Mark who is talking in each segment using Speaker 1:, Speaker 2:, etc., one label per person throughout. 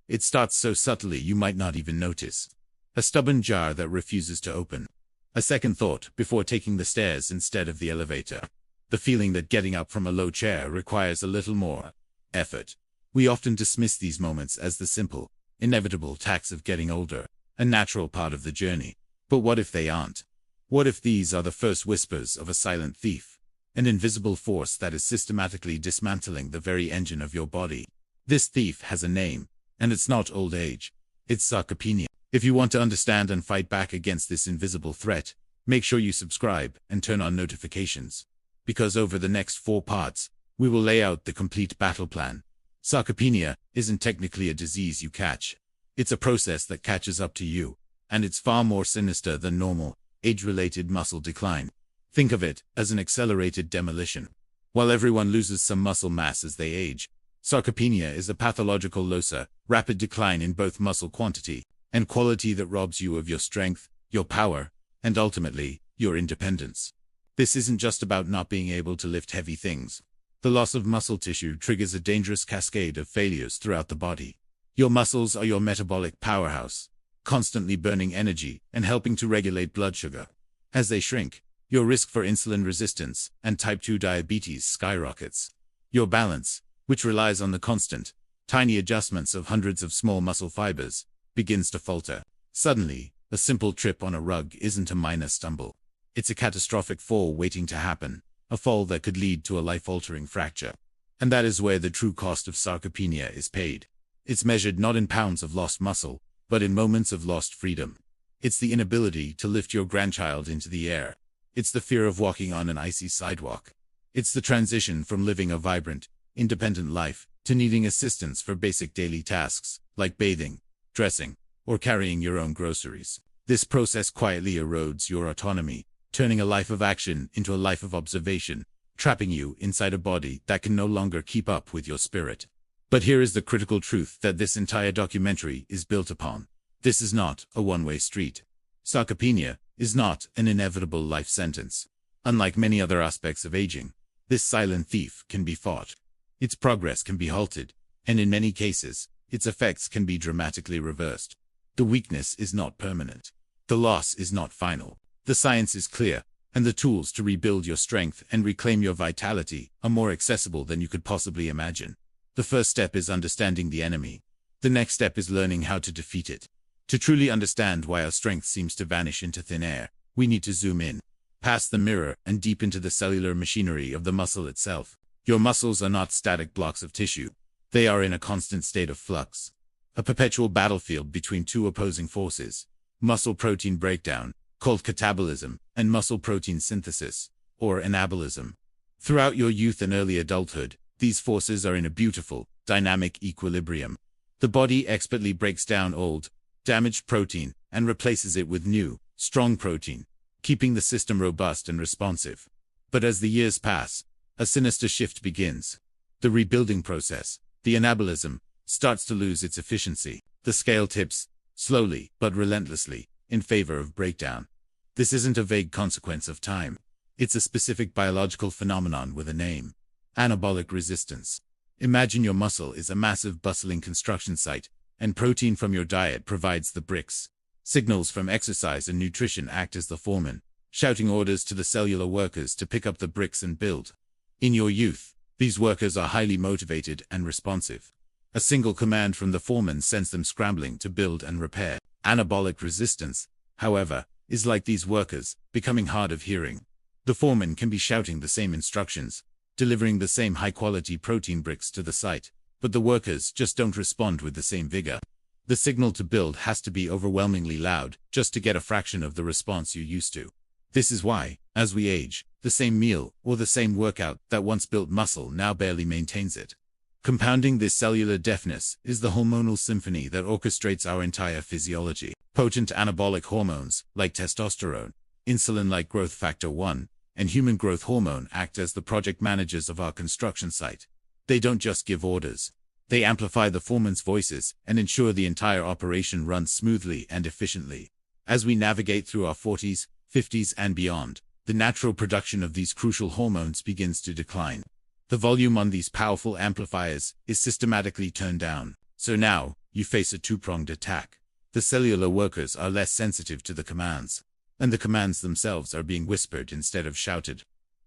Speaker 1: It starts so subtly you might not even notice. A stubborn jar that refuses to open. A second thought before taking the stairs instead of the elevator. The feeling that getting up from a low chair requires a little more effort. We often dismiss these moments as the simple, inevitable tax of getting older, a natural part of the journey. But what if they aren't? What if these are the first whispers of a silent thief? An invisible force that is systematically dismantling the very engine of your body. This thief has a name, and it's not old age. It's sarcopenia. If you want to understand and fight back against this invisible threat, make sure you subscribe and turn on notifications. Because over the next 4 parts, we will lay out the complete battle plan. Sarcopenia isn't technically a disease you catch. It's a process that catches up to you, and it's far more sinister than normal, age-related muscle decline. Think of it as an accelerated demolition. While everyone loses some muscle mass as they age, sarcopenia is a pathological loci, rapid decline in both muscle quantity and quality that robs you of your strength, your power, and ultimately, your independence. This isn't just about not being able to lift heavy things. The loss of muscle tissue triggers a dangerous cascade of failures throughout the body. Your muscles are your metabolic powerhouse, constantly burning energy and helping to regulate blood sugar. As they shrink, your risk for insulin resistance and type 2 diabetes skyrockets. Your balance, which relies on the constant, tiny adjustments of hundreds of small muscle fibers, begins to falter. Suddenly, a simple trip on a rug isn't a minor stumble. It's a catastrophic fall waiting to happen, a fall that could lead to a life-altering fracture. And that is where the true cost of sarcopenia is paid. It's measured not in pounds of lost muscle, but in moments of lost freedom. It's the inability to lift your grandchild into the air. It's the fear of walking on an icy sidewalk. It's the transition from living a vibrant, independent life to needing assistance for basic daily tasks, like bathing, dressing, or carrying your own groceries. This process quietly erodes your autonomy, turning a life of action into a life of observation, trapping you inside a body that can no longer keep up with your spirit. But here is the critical truth that this entire documentary is built upon. This is not a one-way street. Sarcopenia is not an inevitable life sentence. Unlike many other aspects of aging, this silent thief can be fought. Its progress can be halted, and in many cases, its effects can be dramatically reversed. The weakness is not permanent. The loss is not final. The science is clear, and the tools to rebuild your strength and reclaim your vitality are more accessible than you could possibly imagine. The first step is understanding the enemy. The next step is learning how to defeat it. To truly understand why our strength seems to vanish into thin air, we need to zoom in, past the mirror and deep into the cellular machinery of the muscle itself. Your muscles are not static blocks of tissue. They are in a constant state of flux. A perpetual battlefield between two opposing forces: muscle protein breakdown, called catabolism, and muscle protein synthesis, or anabolism. Throughout your youth and early adulthood, these forces are in a beautiful, dynamic equilibrium. The body expertly breaks down old, damaged protein and replaces it with new, strong protein, keeping the system robust and responsive. But as the years pass, a sinister shift begins. The rebuilding process, the anabolism, starts to lose its efficiency. The scale tips, slowly but relentlessly, in favor of breakdown. This isn't a vague consequence of time. It's a specific biological phenomenon with a name: anabolic resistance. Imagine your muscle is a massive bustling construction site, and protein from your diet provides the bricks. Signals from exercise and nutrition act as the foreman, shouting orders to the cellular workers to pick up the bricks and build. In your youth, these workers are highly motivated and responsive. A single command from the foreman sends them scrambling to build and repair. Anabolic resistance, however, is like these workers, becoming hard of hearing. The foreman can be shouting the same instructions, delivering the same high-quality protein bricks to the site, but the workers just don't respond with the same vigor. The signal to build has to be overwhelmingly loud just to get a fraction of the response you're used to. This is why, as we age, the same meal or the same workout that once built muscle now barely maintains it. Compounding this cellular deafness is the hormonal symphony that orchestrates our entire physiology. Potent anabolic hormones, like testosterone, insulin-like growth factor 1, and human growth hormone act as the project managers of our construction site. They don't just give orders. They amplify the foreman's voices and ensure the entire operation runs smoothly and efficiently. As we navigate through our 40s, 50s, and beyond, the natural production of these crucial hormones begins to decline. The volume on these powerful amplifiers is systematically turned down. So now, you face a two-pronged attack. The cellular workers are less sensitive to the commands, and the commands themselves are being whispered instead of shouted.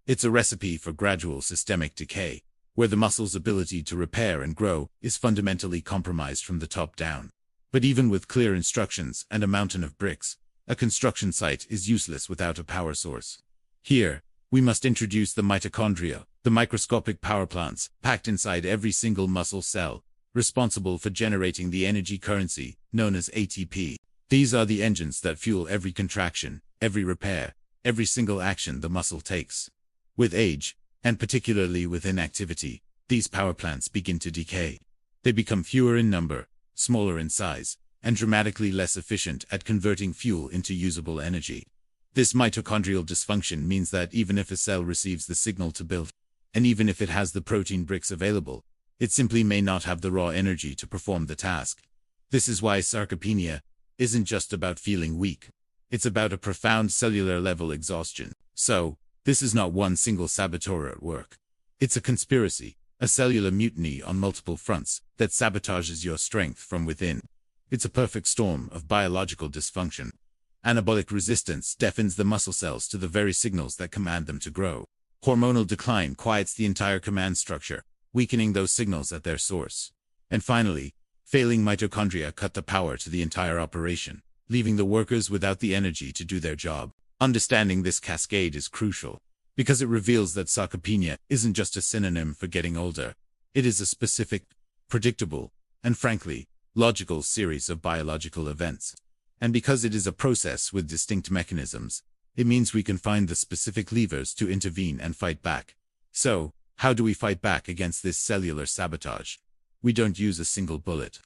Speaker 1: It's a recipe for gradual systemic decay, where the muscle's ability to repair and grow is fundamentally compromised from the top down. But even with clear instructions and a mountain of bricks, a construction site is useless without a power source. Here, we must introduce the mitochondria, the microscopic power plants packed inside every single muscle cell, responsible for generating the energy currency known as ATP. These are the engines that fuel every contraction, every repair, every single action the muscle takes. With age, and particularly with inactivity, these power plants begin to decay. They become fewer in number, smaller in size, and dramatically less efficient at converting fuel into usable energy. This mitochondrial dysfunction means that even if a cell receives the signal to build, and even if it has the protein bricks available, it simply may not have the raw energy to perform the task. This is why sarcopenia isn't just about feeling weak. It's about a profound cellular level exhaustion. So, this is not one single saboteur at work. It's a conspiracy, a cellular mutiny on multiple fronts that sabotages your strength from within. It's a perfect storm of biological dysfunction. Anabolic resistance deafens the muscle cells to the very signals that command them to grow. Hormonal decline quiets the entire command structure, weakening those signals at their source. And finally, failing mitochondria cut the power to the entire operation, leaving the workers without the energy to do their job. Understanding this cascade is crucial, because it reveals that sarcopenia isn't just a synonym for getting older. It is a specific, predictable, and frankly, logical series of biological events. And because it is a process with distinct mechanisms, it means we can find the specific levers to intervene and fight back. So, how do we fight back against this cellular sabotage? We don't use a single bullet.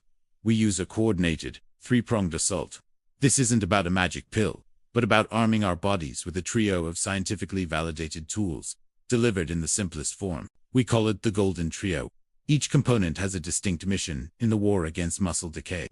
Speaker 1: We use a coordinated, three-pronged assault. This isn't about a magic pill, but about arming our bodies with a trio of scientifically validated tools, delivered in the simplest form. We call it the Golden Trio. Each component has a distinct mission in the war against muscle decay.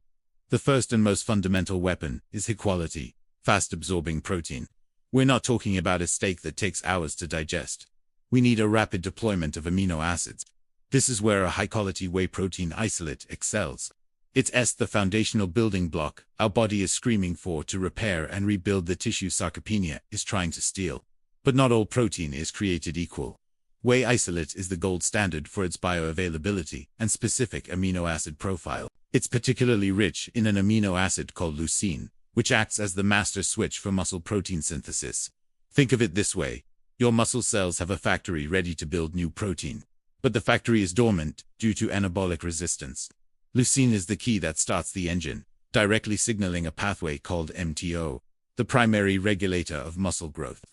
Speaker 1: The first and most fundamental weapon is high-quality, fast-absorbing protein. We're not talking about a steak that takes hours to digest. We need a rapid deployment of amino acids. This is where a high-quality whey protein isolate excels. It's the foundational building block our body is screaming for to repair and rebuild the tissue sarcopenia is trying to steal. But not all protein is created equal. Whey isolate is the gold standard for its bioavailability and specific amino acid profile. It's particularly rich in an amino acid called leucine, which acts as the master switch for muscle protein synthesis. Think of it this way. Your muscle cells have a factory ready to build new protein, but the factory is dormant due to anabolic resistance. Leucine is the key that starts the engine, directly signaling a pathway called MTO, the primary regulator of muscle growth.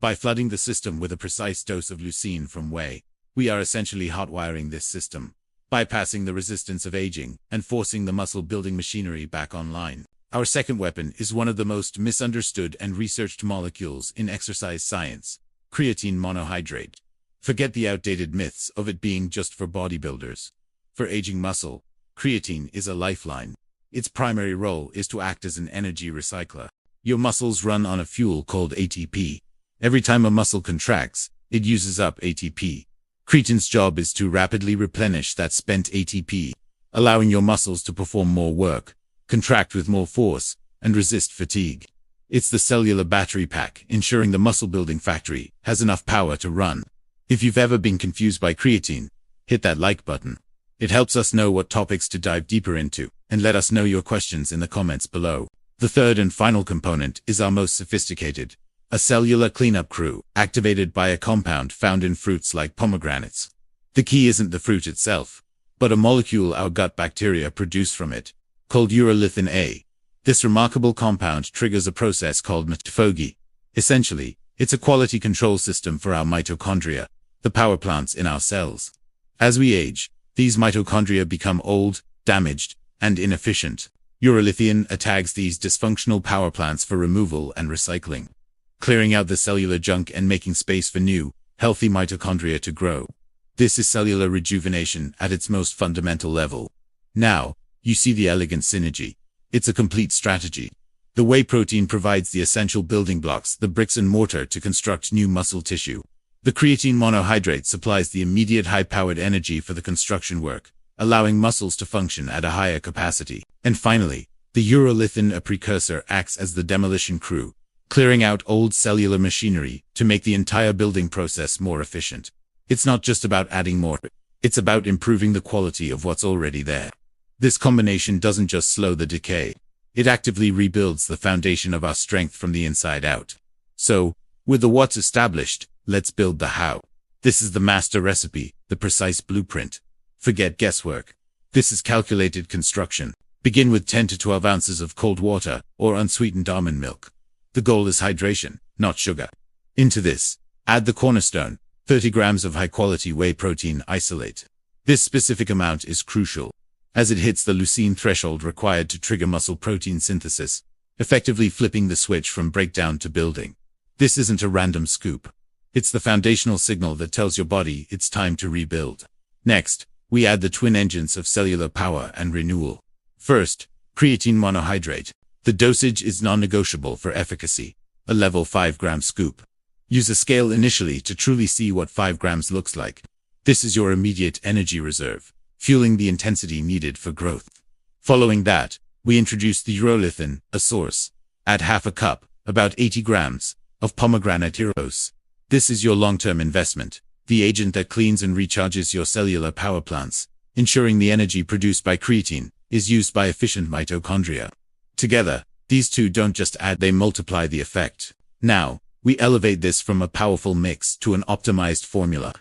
Speaker 1: By flooding the system with a precise dose of leucine from whey, we are essentially hotwiring this system, bypassing the resistance of aging and forcing the muscle-building machinery back online. Our second weapon is one of the most misunderstood and researched molecules in exercise science: creatine monohydrate. Forget the outdated myths of it being just for bodybuilders. For aging muscle, creatine is a lifeline. Its primary role is to act as an energy recycler. Your muscles run on a fuel called ATP. Every time a muscle contracts, it uses up ATP. Creatine's job is to rapidly replenish that spent ATP, allowing your muscles to perform more work, contract with more force, and resist fatigue. It's the cellular battery pack, ensuring the muscle-building factory has enough power to run. If you've ever been confused by creatine, hit that like button. It helps us know what topics to dive deeper into, and let us know your questions in the comments below. The third and final component is our most sophisticated, a cellular cleanup crew, activated by a compound found in fruits like pomegranates. The key isn't the fruit itself, but a molecule our gut bacteria produce from it, called urolithin A. This remarkable compound triggers a process called mitophagy. Essentially, it's a quality control system for our mitochondria, the power plants in our cells. As we age, these mitochondria become old, damaged, and inefficient. Urolithin attacks these dysfunctional power plants for removal and recycling, clearing out the cellular junk and making space for new, healthy mitochondria to grow. This is cellular rejuvenation at its most fundamental level. Now, you see the elegant synergy. It's a complete strategy. The whey protein provides the essential building blocks, the bricks and mortar to construct new muscle tissue. The creatine monohydrate supplies the immediate high-powered energy for the construction work, allowing muscles to function at a higher capacity. And finally, the urolithin, a precursor, acts as the demolition crew, clearing out old cellular machinery to make the entire building process more efficient. It's not just about adding more, it's about improving the quality of what's already there. This combination doesn't just slow the decay, it actively rebuilds the foundation of our strength from the inside out. So, with the what's established, let's build the how. This is the master recipe, the precise blueprint. Forget guesswork. This is calculated construction. Begin with 10 to 12 ounces of cold water or unsweetened almond milk. The goal is hydration, not sugar. Into this, add the cornerstone, 30 grams of high-quality whey protein isolate. This specific amount is crucial, as it hits the leucine threshold required to trigger muscle protein synthesis, effectively flipping the switch from breakdown to building. This isn't a random scoop. It's the foundational signal that tells your body it's time to rebuild. Next, we add the twin engines of cellular power and renewal. First, creatine monohydrate. The dosage is non-negotiable for efficacy, a level 5-gram scoop. Use a scale initially to truly see what 5 grams looks like. This is your immediate energy reserve, fueling the intensity needed for growth. Following that, we introduce the urolithin, a source. Add half a cup, about 80 grams, of pomegranate heroes. This is your long-term investment, the agent that cleans and recharges your cellular power plants, ensuring the energy produced by creatine is used by efficient mitochondria. Together, these two don't just add, they multiply the effect. Now, we elevate this from a powerful mix to an optimized formula.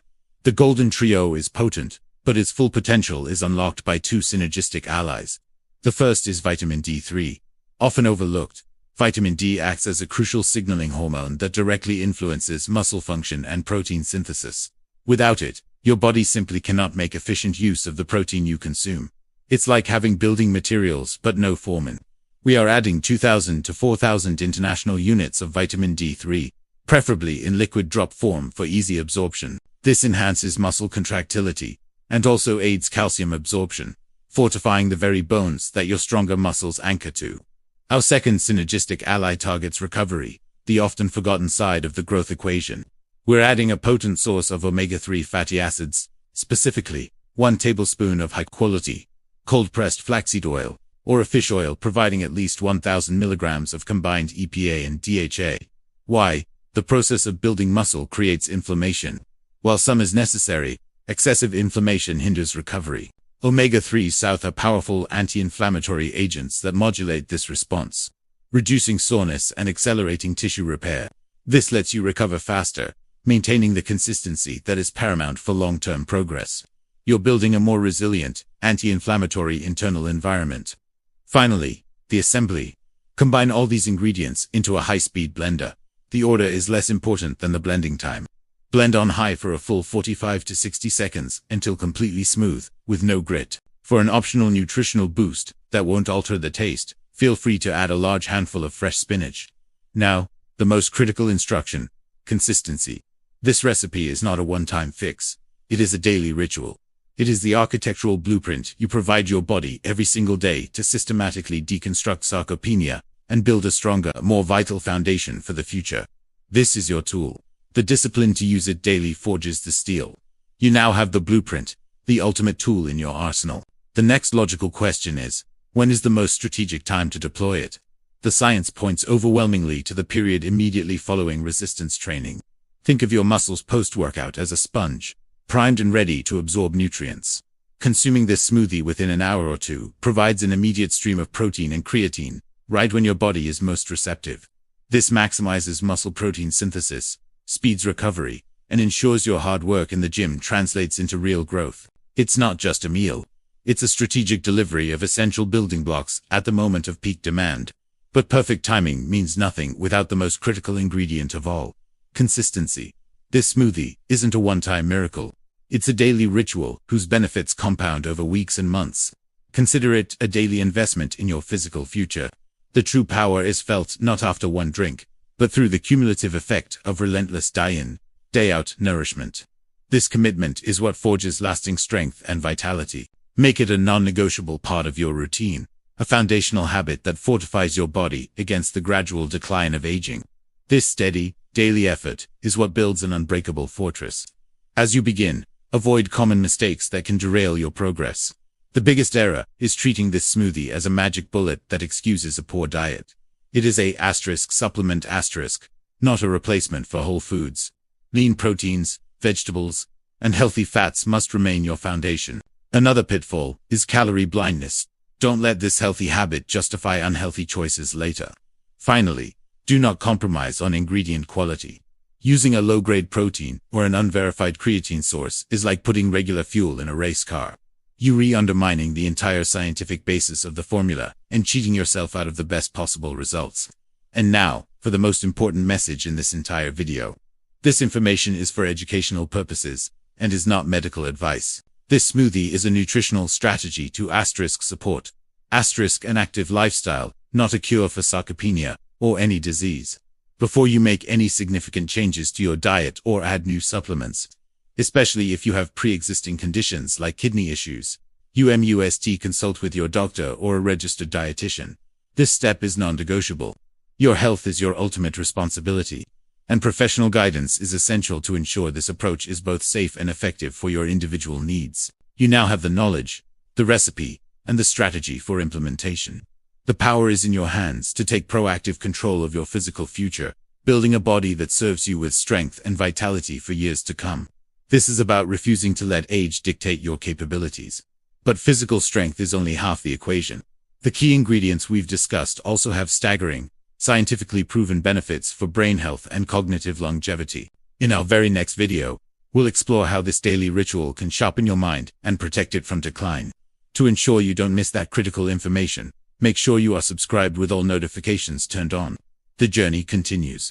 Speaker 1: The golden trio is potent, but its full potential is unlocked by two synergistic allies. The first is vitamin D3. Often overlooked, vitamin D acts as a crucial signaling hormone that directly influences muscle function and protein synthesis. Without it, your body simply cannot make efficient use of the protein you consume. It's like having building materials but no foreman. We are adding 2,000 to 4,000 international units of vitamin D3, preferably in liquid drop form for easy absorption. This enhances muscle contractility and also aids calcium absorption, fortifying the very bones that your stronger muscles anchor to. Our second synergistic ally targets recovery, the often forgotten side of the growth equation. We're adding a potent source of omega-3 fatty acids, specifically 1 tablespoon of high-quality, cold-pressed flaxseed oil, or a fish oil providing at least 1,000 milligrams of combined EPA and DHA. Why? The process of building muscle creates inflammation. While some is necessary, excessive inflammation hinders recovery. Omega-3s are powerful anti-inflammatory agents that modulate this response, reducing soreness and accelerating tissue repair. This lets you recover faster, maintaining the consistency that is paramount for long-term progress. You're building a more resilient, anti-inflammatory internal environment. Finally, the assembly. Combine all these ingredients into a high-speed blender. The order is less important than the blending time. Blend on high for a full 45 to 60 seconds until completely smooth, with no grit. For an optional nutritional boost that won't alter the taste, feel free to add a large handful of fresh spinach. Now, the most critical instruction: consistency. This recipe is not a one-time fix. It is a daily ritual. It is the architectural blueprint you provide your body every single day to systematically deconstruct sarcopenia and build a stronger, more vital foundation for the future. This is your tool. The discipline to use it daily forges the steel. You now have the blueprint, the ultimate tool in your arsenal. The next logical question is, when is the most strategic time to deploy it? The science points overwhelmingly to the period immediately following resistance training. Think of your muscles post-workout as a sponge, primed and ready to absorb nutrients. Consuming this smoothie within an hour or two provides an immediate stream of protein and creatine, right when your body is most receptive. This maximizes muscle protein synthesis, speeds recovery, and ensures your hard work in the gym translates into real growth. It's not just a meal. It's a strategic delivery of essential building blocks at the moment of peak demand. But perfect timing means nothing without the most critical ingredient of all: consistency. This smoothie isn't a one-time miracle. It's a daily ritual whose benefits compound over weeks and months. Consider it a daily investment in your physical future. The true power is felt not after one drink, but through the cumulative effect of relentless day-in, day-out nourishment. This commitment is what forges lasting strength and vitality. Make it a non-negotiable part of your routine, a foundational habit that fortifies your body against the gradual decline of aging. This steady, daily effort is what builds an unbreakable fortress. As you begin, avoid common mistakes that can derail your progress. The biggest error is treating this smoothie as a magic bullet that excuses a poor diet. It is a supplement not a replacement for whole foods. Lean proteins, vegetables, and healthy fats must remain your foundation. Another pitfall is calorie blindness. Don't let this healthy habit justify unhealthy choices later. Finally, do not compromise on ingredient quality. Using a low-grade protein or an unverified creatine source is like putting regular fuel in a race car. You're undermining the entire scientific basis of the formula and cheating yourself out of the best possible results. And now, for the most important message in this entire video. This information is for educational purposes and is not medical advice. This smoothie is a nutritional strategy to support an active lifestyle, not a cure for sarcopenia or any disease. Before you make any significant changes to your diet or add new supplements, especially if you have pre-existing conditions like kidney issues, you must consult with your doctor or a registered dietitian. This step is non-negotiable. Your health is your ultimate responsibility, and professional guidance is essential to ensure this approach is both safe and effective for your individual needs. You now have the knowledge, the recipe, and the strategy for implementation. The power is in your hands to take proactive control of your physical future, building a body that serves you with strength and vitality for years to come. This is about refusing to let age dictate your capabilities. But physical strength is only half the equation. The key ingredients we've discussed also have staggering, scientifically proven benefits for brain health and cognitive longevity. In our very next video, we'll explore how this daily ritual can sharpen your mind and protect it from decline. To ensure you don't miss that critical information, make sure you are subscribed with all notifications turned on. The journey continues.